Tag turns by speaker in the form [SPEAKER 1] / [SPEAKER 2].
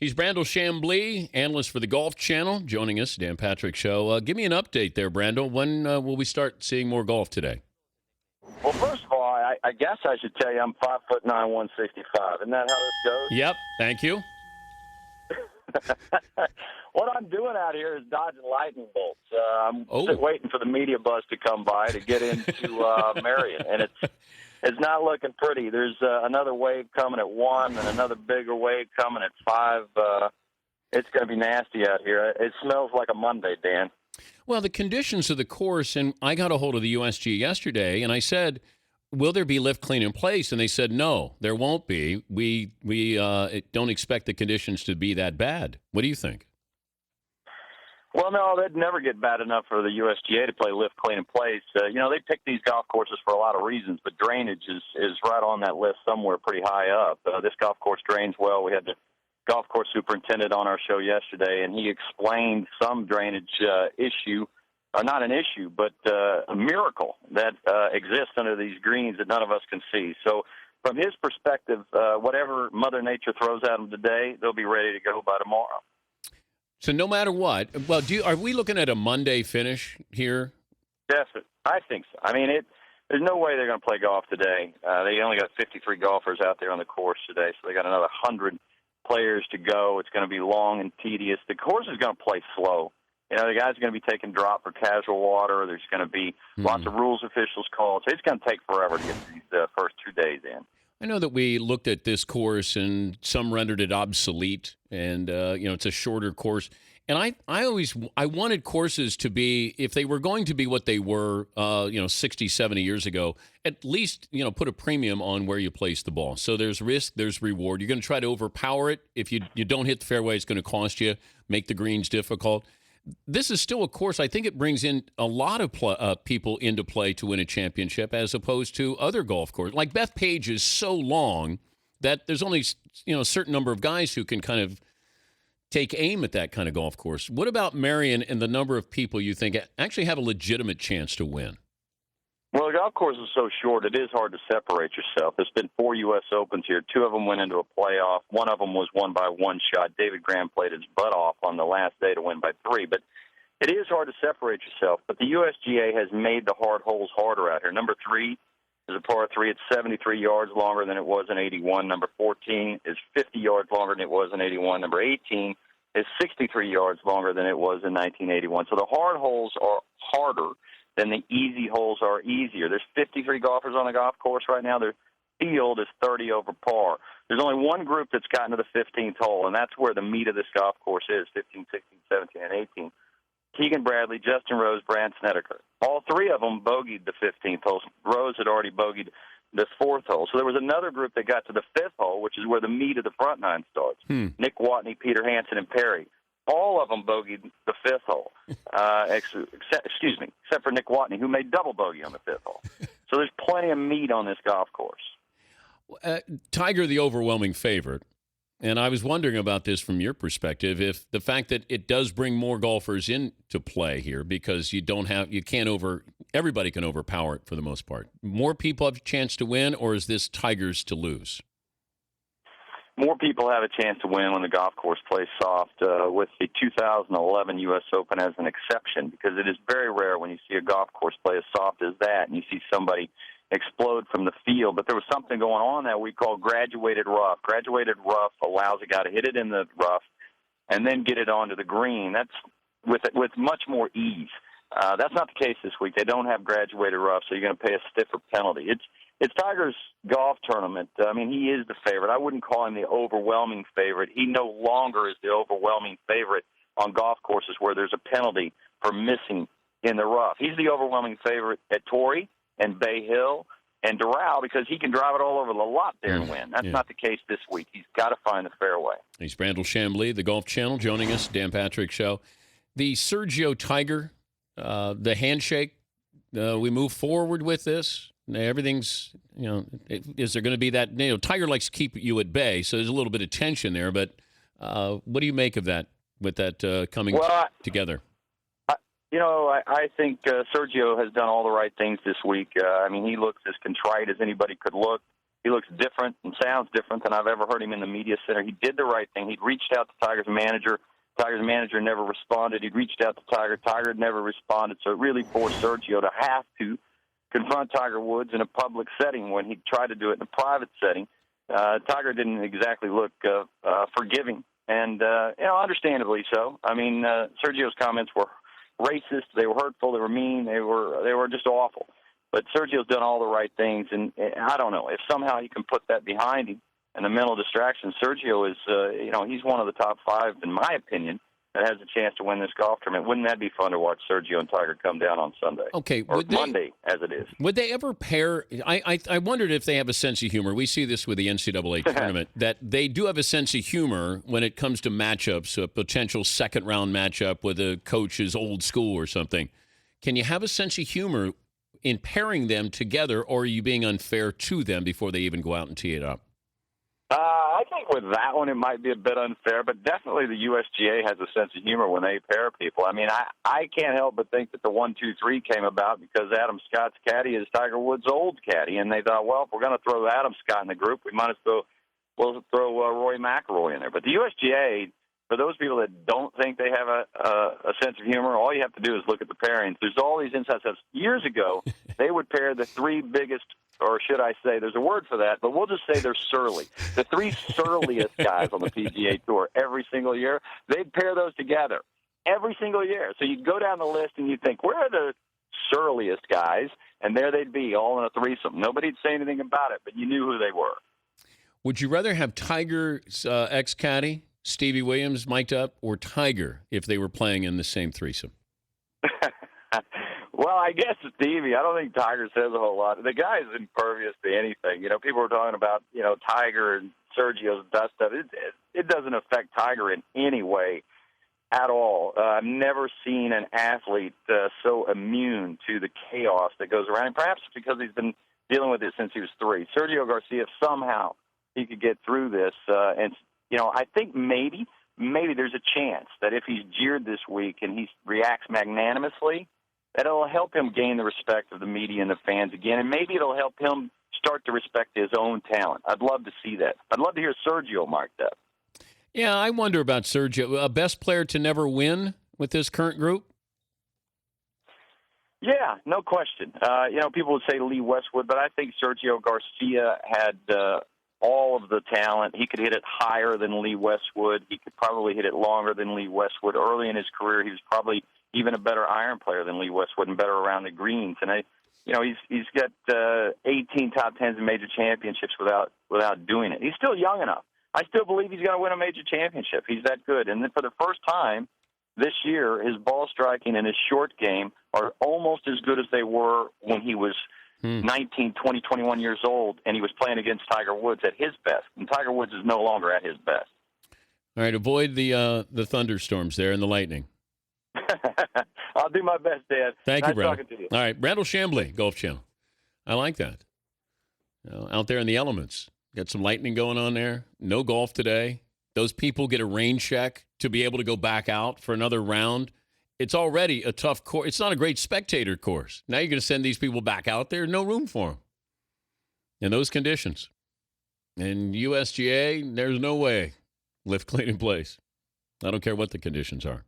[SPEAKER 1] He's Brandel Chamblee, analyst for the Golf Channel, joining us, Dan Patrick Show. Give me an update there, Brandel. When will we start seeing more golf today?
[SPEAKER 2] Well, first of all, I guess I should tell you I'm 5'9", 165. Isn't that how this goes?
[SPEAKER 1] Yep, thank you.
[SPEAKER 2] What I'm doing out here is dodging lightning bolts. I'm waiting for the media bus to come by to get into Marion, and it's not looking pretty. There's another wave coming at 1 and another bigger wave coming at 5. It's going to be nasty out here. It smells like a Monday, Dan.
[SPEAKER 1] Well, the conditions of the course, and I got a hold of the USG yesterday, and I said, will there be lift, clean, in place? And they said, no, there won't be. We don't expect the conditions to be that bad. What do you think?
[SPEAKER 2] Well, no, they'd never get bad enough for the USGA to play lift, clean, in place. They pick these golf courses for a lot of reasons, but drainage is right on that list somewhere pretty high up. This golf course drains well. We had the golf course superintendent on our show yesterday, and he explained some drainage issue, not an issue, but a miracle that exists under these greens that none of us can see. So from his perspective, whatever Mother Nature throws at them today, they'll be ready to go by tomorrow.
[SPEAKER 1] So no matter what, well, are we looking at a Monday finish here?
[SPEAKER 2] Definitely. I think so. I mean, there's no way they're going to play golf today. They only got 53 golfers out there on the course today, so they got another 100 players to go. It's going to be long and tedious. The course is going to play slow. The guys are going to be taking drop for casual water. There's going to be lots of rules officials calls. It's going to take forever to get these first 2 days in.
[SPEAKER 1] I know that we looked at this course and some rendered it obsolete, and it's a shorter course. And I wanted courses to be, if they were going to be what they were 60, 70 years ago, at least put a premium on where you place the ball. So there's risk, there's reward. You're going to try to overpower it. If you don't hit the fairway, it's going to cost you, make the greens difficult. This is still a course. I think it brings in a lot of people into play to win a championship, as opposed to other golf courses. Like Bethpage is so long that there's only a certain number of guys who can kind of take aim at that kind of golf course. What about Marion and the number of people you think actually have a legitimate chance to win?
[SPEAKER 2] Well, the golf course is so short, it is hard to separate yourself. There's been 4 U.S. Opens here. 2 of them went into a playoff. 1 of them was won by 1 shot. David Graham played his butt off on the last day to win by 3. But it is hard to separate yourself. But the USGA has made the hard holes harder out here. Number 3 is a par 3. It's 73 yards longer than it was in 81. Number 14 is 50 yards longer than it was in 81. Number 18 is 63 yards longer than it was in 1981. So the hard holes are harder than the easy holes are easier. There's 53 golfers on the golf course right now. Their field is 30 over par. There's only one group that's gotten to the 15th hole, and that's where the meat of this golf course is, 15, 16, 17, and 18. Keegan Bradley, Justin Rose, Brandt Snedeker. All 3 of them bogeyed the 15th hole. Rose had already bogeyed the 4th hole. So there was another group that got to the 5th hole, which is where the meat of the front 9 starts. Nick Watney, Peter Hansen, and Perry. All of them bogeyed the 5th hole, except for Nick Watney, who made double bogey on the 5th hole. So there's plenty of meat on this golf course.
[SPEAKER 1] Tiger, the overwhelming favorite, and I was wondering about this from your perspective, if the fact that it does bring more golfers into play here, because everybody can overpower it for the most part. More people have a chance to win, or is this Tiger's to lose?
[SPEAKER 2] More people have a chance to win when the golf course plays soft, with the 2011 U.S. Open as an exception, because it is very rare when you see a golf course play as soft as that and you see somebody explode from the field. But there was something going on that we call graduated rough. Graduated rough allows a guy to hit it in the rough and then get it onto the green. That's with much more ease. That's not the case this week. They don't have graduated rough, so you're going to pay a stiffer penalty. It's Tiger's golf tournament. I mean, he is the favorite. I wouldn't call him the overwhelming favorite. He no longer is the overwhelming favorite on golf courses where there's a penalty for missing in the rough. He's the overwhelming favorite at Torrey and Bay Hill and Doral because he can drive it all over the lot there and win. That's not the case this week. He's got to find the fairway.
[SPEAKER 1] He's Brandel Chamblee, the Golf Channel, joining us, Dan Patrick Show. The Sergio Tiger, the handshake, we move forward with this. Everything's, is there going to be that? Tiger likes to keep you at bay, so there's a little bit of tension there. But what do you make of that, with that coming together?
[SPEAKER 2] I think Sergio has done all the right things this week. He looks as contrite as anybody could look. He looks different and sounds different than I've ever heard him in the media center. He did the right thing. He'd reached out to Tiger's manager. Tiger's manager never responded. He'd reached out to Tiger. Tiger never responded. So it really forced Sergio to have to confront Tiger Woods in a public setting when he tried to do it in a private setting. Tiger didn't exactly look forgiving, and understandably so. I mean, Sergio's comments were racist. They were hurtful. They were mean. They were just awful. But Sergio's done all the right things, and I don't know if somehow he can put that behind him and the mental distraction. Sergio is, he's one of the top 5, in my opinion, that has a chance to win this golf tournament. Wouldn't that be fun to watch Sergio and Tiger come down on Sunday?
[SPEAKER 1] Okay,
[SPEAKER 2] or Monday, as it is.
[SPEAKER 1] Would they ever pair? I wondered if they have a sense of humor. We see this with the NCAA tournament, that they do have a sense of humor when it comes to matchups, a potential second-round matchup with a coach's old school or something. Can you have a sense of humor in pairing them together, or are you being unfair to them before they even go out and tee it up?
[SPEAKER 2] I think with that one it might be a bit unfair, but definitely the USGA has a sense of humor when they pair people. I mean, I can't help but think that the 1-2-3 came about because Adam Scott's caddy is Tiger Woods' old caddy, and they thought, well, if we're going to throw Adam Scott in the group, we might as well throw Rory McIlroy in there. But the USGA, for those people that don't think they have a sense of humor, all you have to do is look at the pairings. There's all these inside steps. Years ago, they would pair the 3 biggest, or should I say, there's a word for that, but we'll just say they're surly. The 3 surliest guys on the PGA Tour every single year, they'd pair those together every single year. So you'd go down the list and you'd think, where are the surliest guys? And there they'd be, all in a threesome. Nobody'd say anything about it, but you knew who they were.
[SPEAKER 1] Would you rather have Tiger's ex-caddy, Stevie Williams, mic'd up, or Tiger if they were playing in the same threesome?
[SPEAKER 2] Well, I guess Stevie. I don't think Tiger says a whole lot. The guy's impervious to anything. People were talking about, Tiger and Sergio's dust stuff. It doesn't affect Tiger in any way at all. I've never seen an athlete so immune to the chaos that goes around. And perhaps it's because he's been dealing with it since he was 3. Sergio Garcia, somehow he could get through this. And, I think maybe there's a chance that if he's jeered this week and he reacts magnanimously, that it'll help him gain the respect of the media and the fans again, and maybe it'll help him start to respect his own talent. I'd love to see that. I'd love to hear Sergio marked up.
[SPEAKER 1] Yeah, I wonder about Sergio. A best player to never win with this current group?
[SPEAKER 2] Yeah, no question. People would say Lee Westwood, but I think Sergio Garcia had all of the talent. He could hit it higher than Lee Westwood. He could probably hit it longer than Lee Westwood. Early in his career, he was probably even a better iron player than Lee Westwood and better around the greens. And he's got 18 top 10s and major championships without doing it. He's still young enough. I still believe he's going to win a major championship. He's that good. And then for the first time this year, his ball striking and his short game are almost as good as they were when he was 19, 20, 21 years old, and he was playing against Tiger Woods at his best. And Tiger Woods is no longer at his best.
[SPEAKER 1] All right, avoid the thunderstorms there and the lightning.
[SPEAKER 2] I'll do my best, Dad.
[SPEAKER 1] Thank you, Brandel.
[SPEAKER 2] Talking to you.
[SPEAKER 1] All right, Brandel Chamblee, Golf Channel. I like that. Out there in the elements. Got some lightning going on there. No golf today. Those people get a rain check to be able to go back out for another round. It's already a tough course. It's not a great spectator course. Now you're going to send these people back out there. No room for them in those conditions. And USGA, there's no way. Lift, clean, in place. I don't care what the conditions are.